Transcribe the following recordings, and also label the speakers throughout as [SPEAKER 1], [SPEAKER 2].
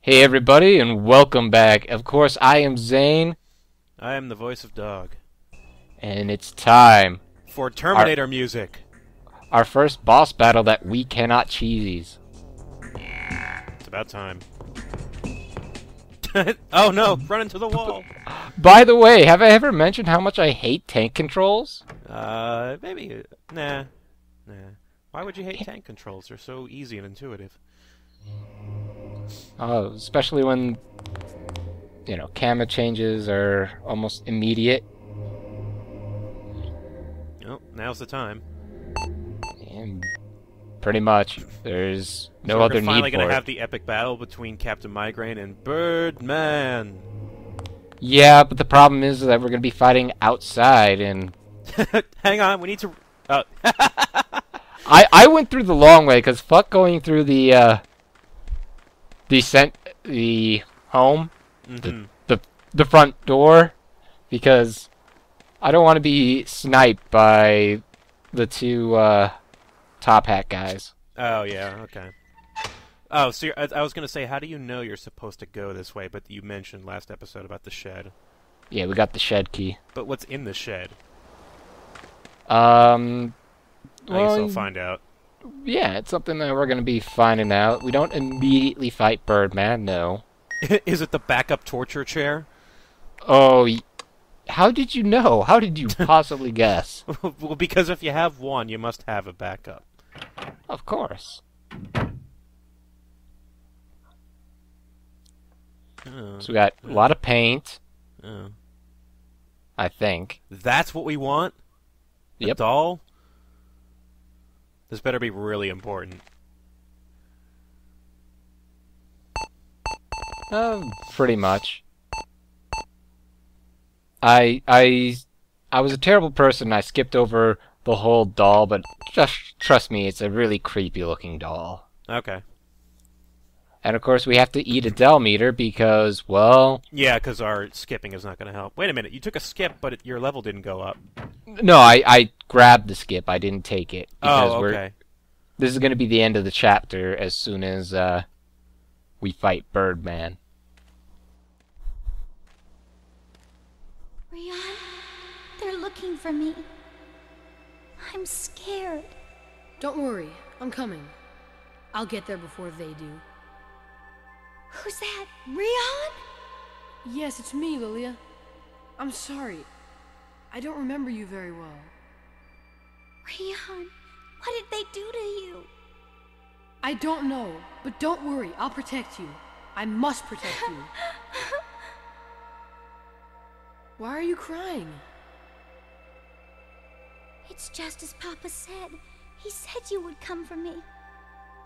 [SPEAKER 1] Hey everybody, and welcome back. Of course, I am Zane,
[SPEAKER 2] I am the voice of Dog.
[SPEAKER 1] and it's time.
[SPEAKER 2] For Terminator music.
[SPEAKER 1] Our first boss battle that we cannot cheesies.
[SPEAKER 2] It's about time. Oh no! Run into the wall!
[SPEAKER 1] By the way, have I ever mentioned how much I hate tank controls?
[SPEAKER 2] Maybe. Nah. Why would you hate tank controls? They're so easy and intuitive.
[SPEAKER 1] Oh, especially when, camera changes are almost immediate.
[SPEAKER 2] Oh, now's the time.
[SPEAKER 1] And pretty much, there's no
[SPEAKER 2] So
[SPEAKER 1] other
[SPEAKER 2] we're
[SPEAKER 1] need
[SPEAKER 2] finally
[SPEAKER 1] for
[SPEAKER 2] gonna
[SPEAKER 1] it.
[SPEAKER 2] have the epic battle between Captain Migraine and Birdman.
[SPEAKER 1] Yeah, but the problem is that we're going to be fighting outside, and
[SPEAKER 2] Hang on, we need to.
[SPEAKER 1] I went through the long way, because fuck going through the home, the front door, because I don't want to be sniped by the two top hat guys.
[SPEAKER 2] Oh yeah, okay. Oh, so I was gonna say, how do you know you're supposed to go this way? But you mentioned last episode about the shed.
[SPEAKER 1] Yeah, we got the shed key.
[SPEAKER 2] But what's in the shed?
[SPEAKER 1] I
[SPEAKER 2] guess I'll find out.
[SPEAKER 1] Yeah, it's something that we're gonna be finding out. We don't immediately fight Birdman, no.
[SPEAKER 2] Is it the backup torture chair?
[SPEAKER 1] Oh, how did you know? How did you possibly guess?
[SPEAKER 2] Well, because if you have one, you must have a backup.
[SPEAKER 1] Of course. So we got a lot of paint. I think.
[SPEAKER 2] That's what we want? The
[SPEAKER 1] Yep.
[SPEAKER 2] doll? This better be really important.
[SPEAKER 1] Pretty much. I was a terrible person. I skipped over the whole doll, but just trust me, it's a really creepy looking doll.
[SPEAKER 2] Okay.
[SPEAKER 1] And of course, we have to eat a Dell meter because, well...
[SPEAKER 2] Yeah, because our skipping is not going to help. Wait a minute, you took a skip, but your level didn't go up.
[SPEAKER 1] No, I grabbed the skip. I didn't take it. Because
[SPEAKER 2] Oh, okay.
[SPEAKER 1] this is going to be the end of the chapter as soon as we fight Birdman.
[SPEAKER 3] Rian, they're looking for me. I'm scared.
[SPEAKER 4] Don't worry, I'm coming. I'll get there before they do.
[SPEAKER 3] Who's that? Rian?
[SPEAKER 4] Yes, it's me, Lilia. I'm sorry. I don't remember you very well.
[SPEAKER 3] Rian, what did they do to you?
[SPEAKER 4] I don't know, but don't worry, I'll protect you. I must protect you. Why are you crying?
[SPEAKER 3] It's just as Papa said. He said you would come for me.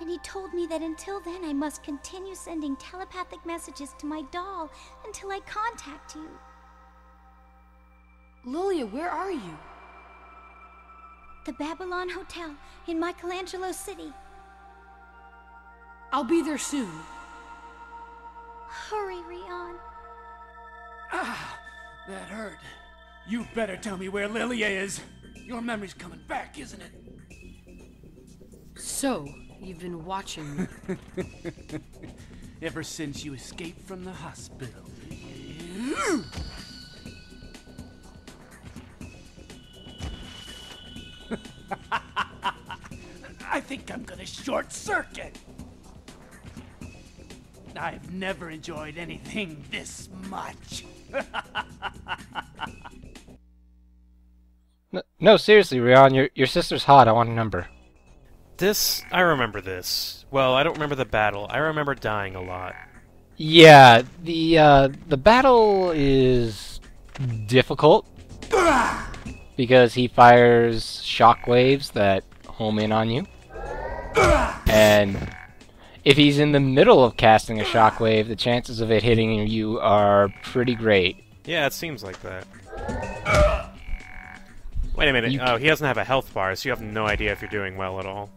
[SPEAKER 3] And he told me that until then I must continue sending telepathic messages to my doll until I contact you.
[SPEAKER 4] Lilia, where are you?
[SPEAKER 3] The Babylon Hotel in Michelangelo City.
[SPEAKER 4] I'll be there soon.
[SPEAKER 3] Hurry, Rian.
[SPEAKER 5] Ah, that hurt. You better tell me where Lilia is. Your memory's coming back, isn't it?
[SPEAKER 4] So, you've been watching me.
[SPEAKER 5] Ever since you escaped from the hospital. I think I'm gonna short circuit. I've never enjoyed anything this much.
[SPEAKER 1] No, seriously, Rian, your sister's hot. I want a number.
[SPEAKER 2] I remember this. Well, I don't remember the battle. I remember dying a lot.
[SPEAKER 1] Yeah, the battle is difficult because he fires shockwaves that home in on you. And if he's in the middle of casting a shockwave, the chances of it hitting you are pretty great.
[SPEAKER 2] Yeah, it seems like that. Wait a minute. Oh, he doesn't have a health bar, so you have no idea if you're doing well at all.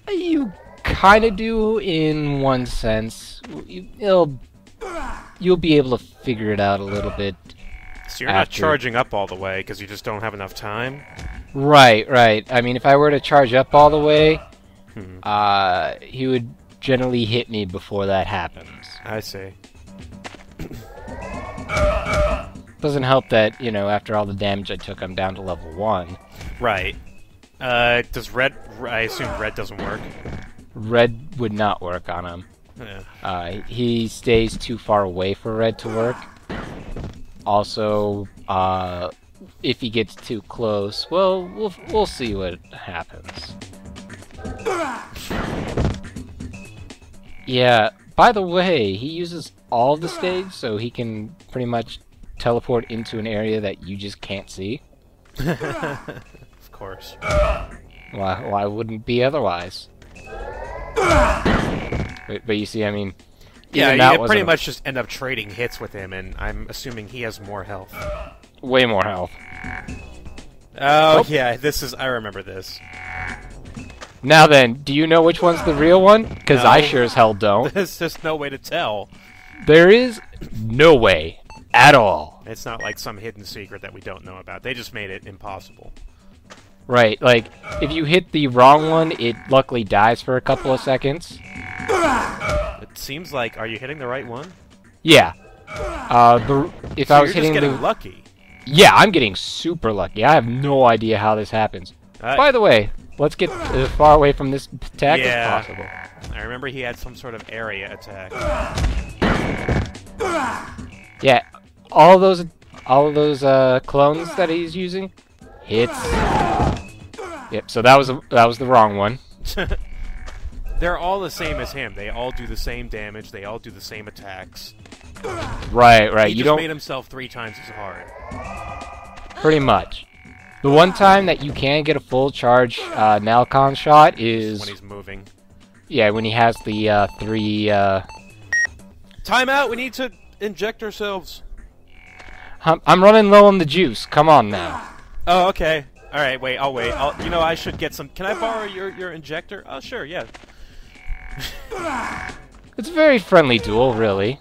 [SPEAKER 1] You kind of do in one sense. You'll be able to figure it out a little bit.
[SPEAKER 2] So you're not charging up all the way because you just don't have enough time?
[SPEAKER 1] Right. I mean, if I were to charge up all the way, he would generally hit me before that happens.
[SPEAKER 2] I see.
[SPEAKER 1] Doesn't help that, you know, after all the damage I took, I'm down to level 1.
[SPEAKER 2] Right. Does red... I assume red doesn't work.
[SPEAKER 1] Red would not work on him.
[SPEAKER 2] Yeah.
[SPEAKER 1] He stays too far away for red to work. Also, if he gets too close, well, we'll see what happens. Yeah, by the way, he uses all the stage, so he can pretty much teleport into an area that you just can't see.
[SPEAKER 2] Of course.
[SPEAKER 1] Why wouldn't it be otherwise? But you see, I mean...
[SPEAKER 2] Yeah,
[SPEAKER 1] even that
[SPEAKER 2] you pretty
[SPEAKER 1] wasn't
[SPEAKER 2] much just end up trading hits with him, and I'm assuming he has more health.
[SPEAKER 1] way more health.
[SPEAKER 2] Oh,
[SPEAKER 1] Nope.
[SPEAKER 2] yeah, this is... I remember this.
[SPEAKER 1] Now then, do you know which one's the real one? Because
[SPEAKER 2] No.
[SPEAKER 1] I sure as hell don't.
[SPEAKER 2] There's just no way to tell.
[SPEAKER 1] There is no way at all.
[SPEAKER 2] It's not like some hidden secret that we don't know about. They just made it impossible.
[SPEAKER 1] Right, like, if you hit the wrong one, it luckily dies for a couple of seconds.
[SPEAKER 2] It seems like... Are you hitting the right one?
[SPEAKER 1] Yeah. If
[SPEAKER 2] So
[SPEAKER 1] I was
[SPEAKER 2] you're just
[SPEAKER 1] hitting
[SPEAKER 2] getting
[SPEAKER 1] the...
[SPEAKER 2] lucky.
[SPEAKER 1] Yeah, I'm getting super lucky. I have no idea how this happens. By the way, let's get as far away from this attack
[SPEAKER 2] Yeah.
[SPEAKER 1] as possible.
[SPEAKER 2] I remember he had some sort of area attack.
[SPEAKER 1] Yeah, all of those clones that he's using hits. Yep. So that was the wrong one.
[SPEAKER 2] They're all the same as him. They all do the same damage. They all do the same attacks.
[SPEAKER 1] Right.
[SPEAKER 2] He
[SPEAKER 1] You
[SPEAKER 2] just
[SPEAKER 1] don't
[SPEAKER 2] made himself 3 times as hard.
[SPEAKER 1] pretty much. The one time that you can get a full charge Nalcon shot is
[SPEAKER 2] When he's moving.
[SPEAKER 1] yeah, when he has the 3.
[SPEAKER 2] Time out! We need to inject ourselves.
[SPEAKER 1] I'm running low on the juice. Come on now.
[SPEAKER 2] Oh, okay. All right, wait. I'll wait. You know, I should get some. Can I borrow your injector? Oh, sure. Yeah.
[SPEAKER 1] It's a very friendly duel, really.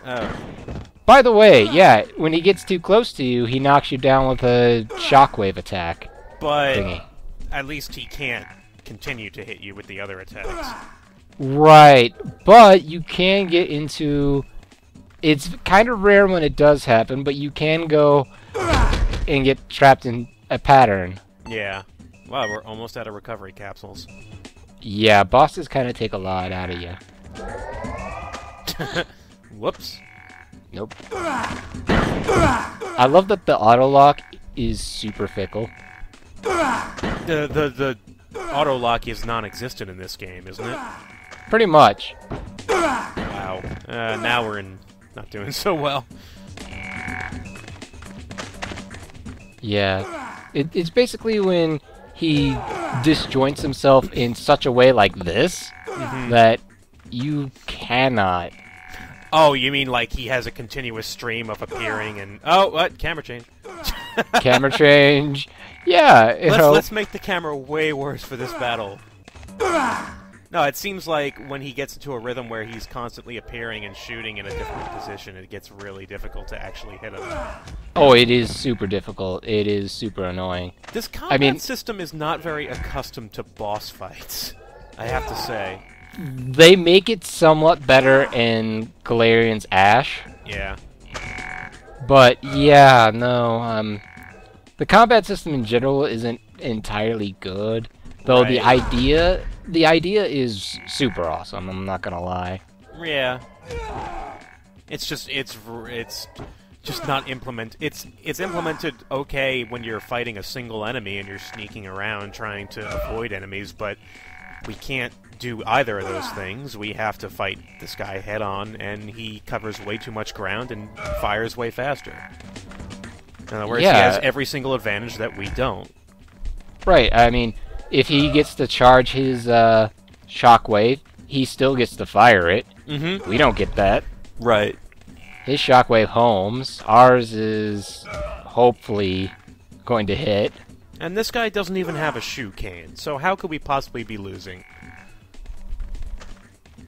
[SPEAKER 2] Oh.
[SPEAKER 1] By the way, yeah, when he gets too close to you, he knocks you down with a shockwave attack
[SPEAKER 2] But
[SPEAKER 1] thingy.
[SPEAKER 2] at least he can't continue to hit you with the other attacks.
[SPEAKER 1] Right, but you can get into... It's kind of rare when it does happen, but you can go and get trapped in a pattern.
[SPEAKER 2] Yeah. Wow, we're almost out of recovery capsules.
[SPEAKER 1] Yeah, bosses kind of take a lot out of you.
[SPEAKER 2] Whoops.
[SPEAKER 1] Nope. I love that the auto lock is super fickle.
[SPEAKER 2] The auto lock is non-existent in this game, isn't it?
[SPEAKER 1] Pretty much.
[SPEAKER 2] Wow. Now we're not doing so well.
[SPEAKER 1] Yeah. It's basically when he disjoints himself in such a way like this that you cannot.
[SPEAKER 2] Oh, you mean like he has a continuous stream of appearing and... Oh, what? Camera change.
[SPEAKER 1] Camera change. Yeah, you know.
[SPEAKER 2] Let's make the camera way worse for this battle. No, it seems like when he gets into a rhythm where he's constantly appearing and shooting in a different position, it gets really difficult to actually hit him.
[SPEAKER 1] Oh, it is super difficult. It is super annoying.
[SPEAKER 2] This combat
[SPEAKER 1] mean-
[SPEAKER 2] system is not very accustomed to boss fights, I have to say.
[SPEAKER 1] They make it somewhat better in Galerians Ash,
[SPEAKER 2] Yeah.
[SPEAKER 1] but yeah, no, the combat system in general isn't entirely good. Though the
[SPEAKER 2] Right.
[SPEAKER 1] idea is super awesome, I'm not gonna lie.
[SPEAKER 2] Yeah. It's just not it's implemented okay when you're fighting a single enemy and you're sneaking around trying to avoid enemies, but we can't do either of those things. We have to fight this guy head on, and he covers way too much ground and fires way faster. In other words, he
[SPEAKER 1] Yeah.
[SPEAKER 2] has every single advantage that we don't.
[SPEAKER 1] Right, I mean, if he gets to charge his shockwave, he still gets to fire it.
[SPEAKER 2] Mm-hmm.
[SPEAKER 1] We don't get that.
[SPEAKER 2] Right.
[SPEAKER 1] His shockwave homes. Ours is hopefully going to hit.
[SPEAKER 2] And this guy doesn't even have a shoe cane, so how could we possibly be losing?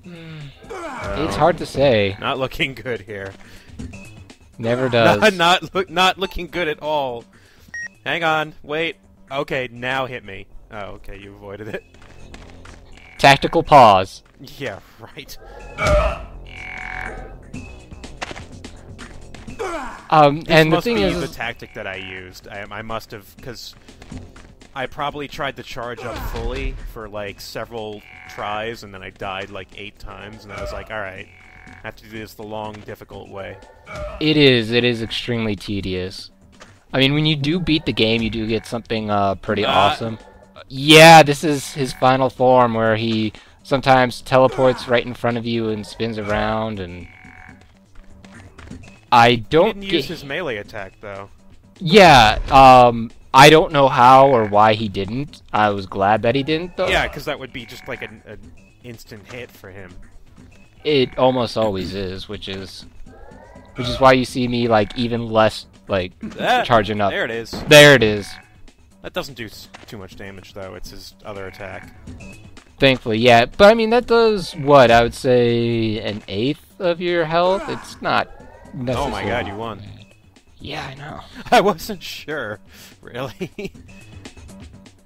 [SPEAKER 1] It's hard to say.
[SPEAKER 2] Not looking good here.
[SPEAKER 1] Never does.
[SPEAKER 2] Not looking good at all. Hang on, wait. Okay, now hit me. Oh, okay, you avoided it.
[SPEAKER 1] Tactical pause.
[SPEAKER 2] Yeah, right.
[SPEAKER 1] And the
[SPEAKER 2] Must
[SPEAKER 1] thing
[SPEAKER 2] be
[SPEAKER 1] is,
[SPEAKER 2] the tactic that I used. I must have, because I probably tried to charge up fully for like several tries, and then I died like 8 times, and I was like, alright, I have to do this the long, difficult way.
[SPEAKER 1] it is extremely tedious. I mean, when you do beat the game, you do get something pretty awesome. Yeah, this is his final form, where he sometimes teleports right in front of you and spins around, and I don't
[SPEAKER 2] He didn't
[SPEAKER 1] get...
[SPEAKER 2] use his melee attack, though.
[SPEAKER 1] Yeah, I don't know how or why he didn't. I was glad that he didn't, though.
[SPEAKER 2] Yeah, because that would be just like an instant hit for him.
[SPEAKER 1] It almost always is, which is why you see me, like, even less, like, charging up.
[SPEAKER 2] There it is.
[SPEAKER 1] There it is.
[SPEAKER 2] That doesn't do too much damage, though. It's his other attack.
[SPEAKER 1] Thankfully, yeah. But, I mean, that does, what, I would say an eighth of your health? It's not necessarily...
[SPEAKER 2] Oh my god, you won.
[SPEAKER 1] Yeah, I know.
[SPEAKER 2] I wasn't sure. Really?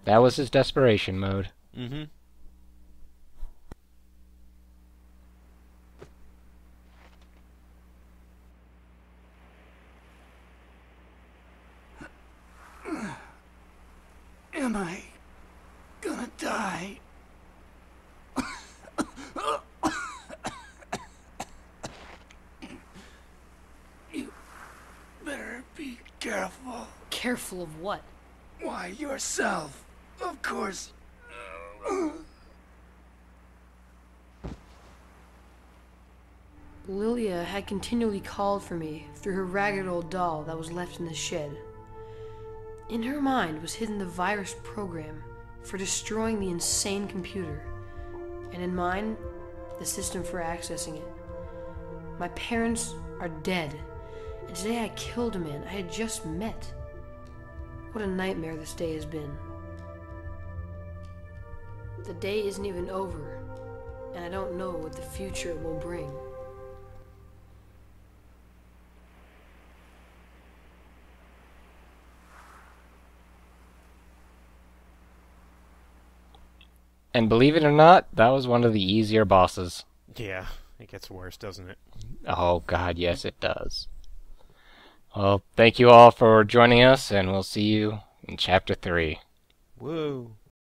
[SPEAKER 1] That was his desperation mode.
[SPEAKER 2] Mm-hmm.
[SPEAKER 5] Am I gonna die? You better be careful.
[SPEAKER 4] Careful of what?
[SPEAKER 5] Why, yourself. Of course.
[SPEAKER 4] Lilia had continually called for me through her ragged old doll that was left in the shed. In her mind was hidden the virus program for destroying the insane computer, and in mine, the system for accessing it. My parents are dead, and today I killed a man I had just met. What a nightmare this day has been. The day isn't even over, and I don't know what the future will bring.
[SPEAKER 1] And believe it or not, that was one of the easier bosses.
[SPEAKER 2] Yeah, it gets worse, doesn't it?
[SPEAKER 1] Oh god, yes it does. Well, thank you all for joining us, and we'll see you in Chapter 3.
[SPEAKER 2] Woo.